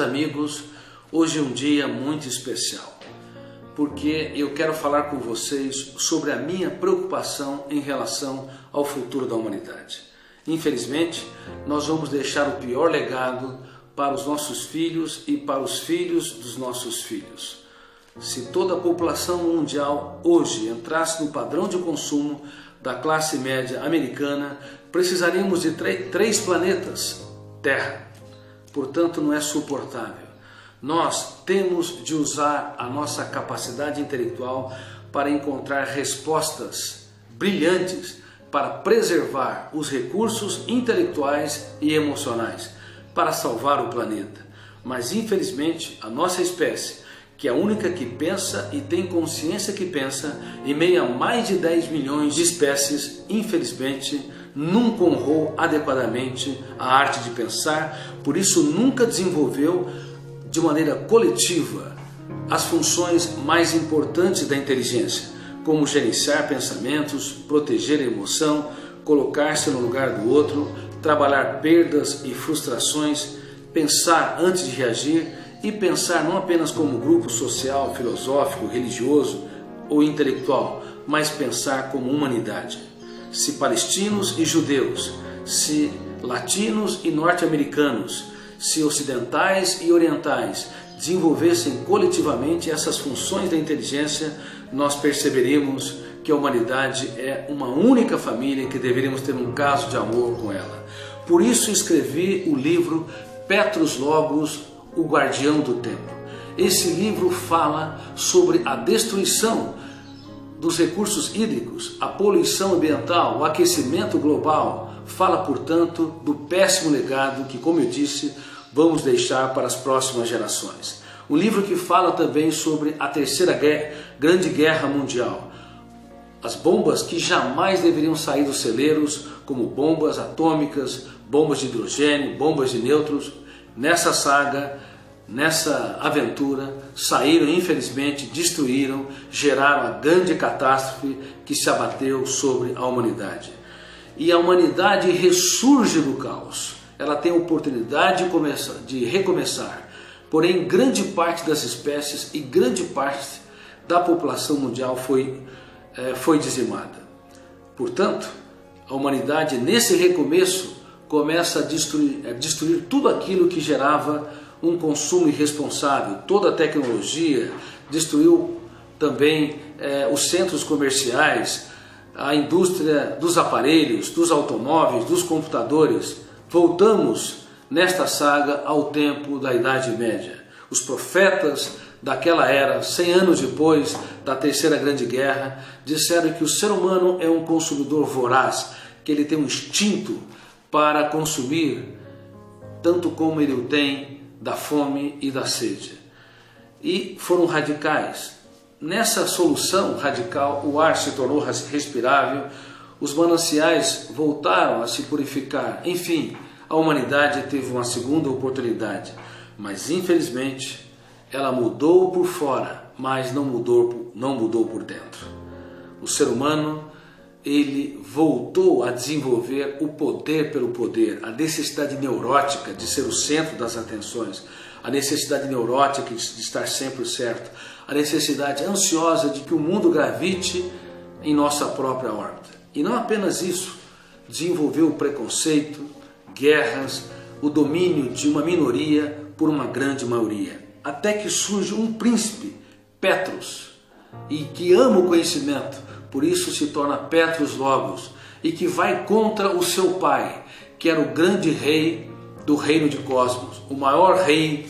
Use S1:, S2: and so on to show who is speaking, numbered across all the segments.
S1: amigos, hoje é um dia muito especial, porque eu quero falar com vocês sobre a minha preocupação em relação ao futuro da humanidade. Infelizmente, nós vamos deixar o pior legado para os nossos filhos e para os filhos dos nossos filhos. Se toda a população mundial hoje entrasse no padrão de consumo da classe média americana, precisaríamos de três planetas Terra. Portanto, não é suportável. Nós temos de usar a nossa capacidade intelectual para encontrar respostas brilhantes para preservar os recursos intelectuais e emocionais, para salvar o planeta. Mas, infelizmente, a nossa espécie, que é a única que pensa e tem consciência que pensa, em meio a mais de 10 milhões de espécies, infelizmente, nunca honrou adequadamente a arte de pensar, por isso nunca desenvolveu de maneira coletiva as funções mais importantes da inteligência, como gerenciar pensamentos, proteger a emoção, colocar-se no lugar do outro, trabalhar perdas e frustrações, pensar antes de reagir e pensar não apenas como grupo social, filosófico, religioso ou intelectual, mas pensar como humanidade. Se palestinos e judeus, se latinos e norte-americanos, se ocidentais e orientais desenvolvessem coletivamente essas funções da inteligência, nós perceberíamos que a humanidade é uma única família e que deveríamos ter um caso de amor com ela. Por isso escrevi o livro Petrus Logos, o Guardião do Tempo. Esse livro fala sobre a destruição dos recursos hídricos, a poluição ambiental, o aquecimento global. Fala, portanto, do péssimo legado que, como eu disse, vamos deixar para as próximas gerações. Um livro que fala também sobre a terceira grande guerra mundial. As bombas que jamais deveriam sair dos celeiros, como bombas atômicas, bombas de hidrogênio, bombas de nêutrons. Nessa saga, nessa aventura, saíram, infelizmente, destruíram, geraram a grande catástrofe que se abateu sobre a humanidade. E a humanidade ressurge do caos. Ela tem a oportunidade de recomeçar. Porém, grande parte das espécies e grande parte da população mundial foi dizimada. Portanto, a humanidade, nesse recomeço, começa a destruir tudo aquilo que gerava um consumo irresponsável, toda a tecnologia, destruiu também os centros comerciais, a indústria dos aparelhos, dos automóveis, dos computadores. Voltamos nesta saga ao tempo da Idade Média. Os profetas daquela era, 100 anos depois da Terceira Grande Guerra, disseram que o ser humano é um consumidor voraz, que ele tem um instinto para consumir, tanto como ele o tem da fome e da sede. E foram radicais. Nessa solução radical, o ar se tornou respirável, os mananciais voltaram a se purificar. Enfim, a humanidade teve uma segunda oportunidade, mas infelizmente ela mudou por fora, mas não mudou por dentro. O ser humano, ele voltou a desenvolver o poder pelo poder, a necessidade neurótica de ser o centro das atenções, a necessidade neurótica de estar sempre certo, a necessidade ansiosa de que o mundo gravite em nossa própria órbita. E não apenas isso, desenvolveu o preconceito, guerras, o domínio de uma minoria por uma grande maioria. Até que surge um príncipe, Petrus, e que ama o conhecimento, por isso se torna Petrus Logos, e que vai contra o seu pai, que era o grande rei do reino de Cosmos, o maior reino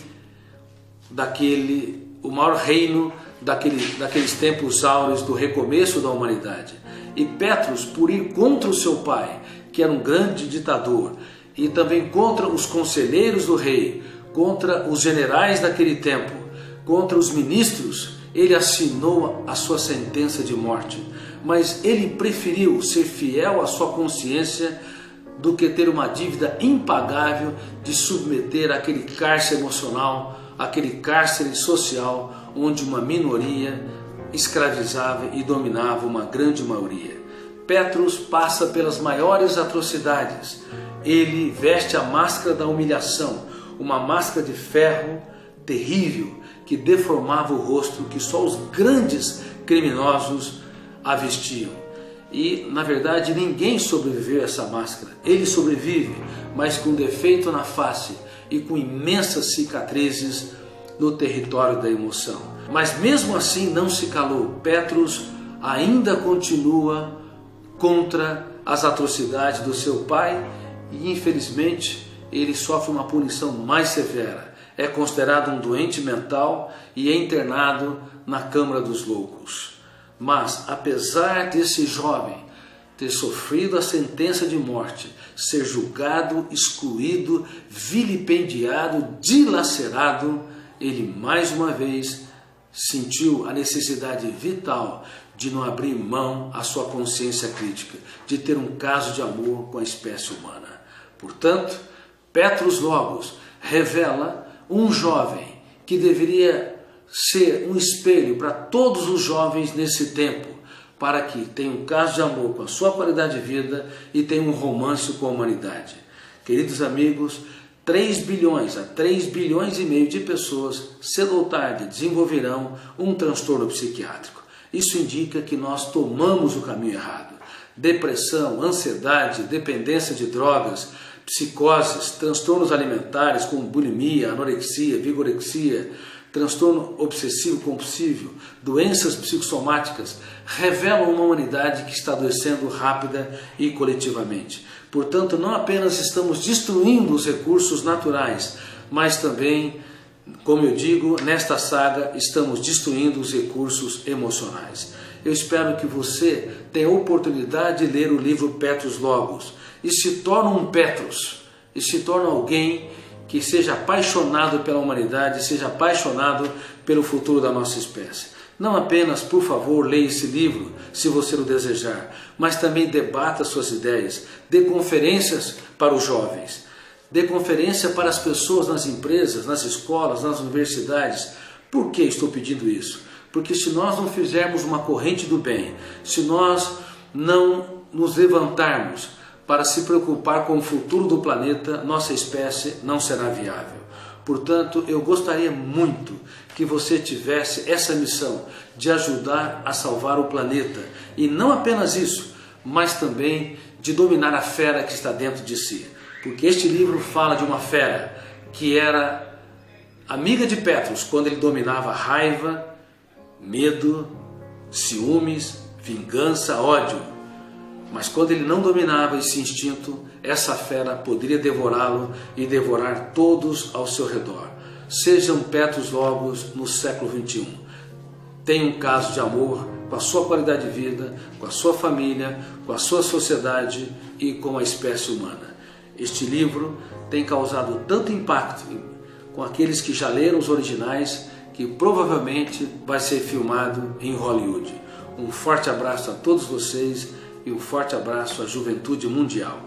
S1: daqueles tempos áureos do recomeço da humanidade. E Petrus, por ir contra o seu pai, que era um grande ditador, e também contra os conselheiros do rei, contra os generais daquele tempo, contra os ministros, ele assinou a sua sentença de morte. Mas ele preferiu ser fiel à sua consciência do que ter uma dívida impagável de submeter aquele cárcere emocional, aquele cárcere social, onde uma minoria escravizava e dominava uma grande maioria. Petrus passa pelas maiores atrocidades. Ele veste a máscara da humilhação, uma máscara de ferro terrível que deformava o rosto, que só os grandes criminosos a vestiam. E, na verdade, ninguém sobreviveu a essa máscara. Ele sobrevive, mas com defeito na face e com imensas cicatrizes no território da emoção. Mas mesmo assim não se calou. Petrus ainda continua contra as atrocidades do seu pai e, infelizmente, ele sofre uma punição mais severa. É considerado um doente mental e é internado na Câmara dos Loucos. Mas, apesar desse jovem ter sofrido a sentença de morte, ser julgado, excluído, vilipendiado, dilacerado, ele mais uma vez sentiu a necessidade vital de não abrir mão à sua consciência crítica, de ter um caso de amor com a espécie humana. Portanto, Petrus Logos revela um jovem que deveria ser um espelho para todos os jovens nesse tempo, para que tenha um caso de amor com a sua qualidade de vida e tenha um romance com a humanidade. Queridos amigos, 3 bilhões a 3 bilhões e meio de pessoas, cedo ou tarde, desenvolverão um transtorno psiquiátrico. Isso indica que nós tomamos o caminho errado. Depressão, ansiedade, dependência de drogas, psicoses, transtornos alimentares como bulimia, anorexia, vigorexia, transtorno obsessivo-compulsivo, doenças psicossomáticas, revelam uma humanidade que está adoecendo rápida e coletivamente. Portanto, não apenas estamos destruindo os recursos naturais, mas também, como eu digo, nesta saga estamos destruindo os recursos emocionais. Eu espero que você tenha a oportunidade de ler o livro Petrus Logos e se torne um Petrus, e se torne alguém que seja apaixonado pela humanidade, seja apaixonado pelo futuro da nossa espécie. Não apenas, por favor, leia esse livro, se você o desejar, mas também debata suas ideias, dê conferências para os jovens, dê conferência para as pessoas nas empresas, nas escolas, nas universidades. Por que estou pedindo isso? Porque se nós não fizermos uma corrente do bem, se nós não nos levantarmos para se preocupar com o futuro do planeta, nossa espécie não será viável. Portanto, eu gostaria muito que você tivesse essa missão de ajudar a salvar o planeta. E não apenas isso, mas também de dominar a fera que está dentro de si. Porque este livro fala de uma fera que era amiga de Petrus quando ele dominava raiva, medo, ciúmes, vingança, ódio. Mas quando ele não dominava esse instinto, essa fera poderia devorá-lo e devorar todos ao seu redor. Sejam Petrus Logos no século XXI. Tenha um caso de amor com a sua qualidade de vida, com a sua família, com a sua sociedade e com a espécie humana. Este livro tem causado tanto impacto com aqueles que já leram os originais que provavelmente vai ser filmado em Hollywood. Um forte abraço a todos vocês e um forte abraço à juventude mundial.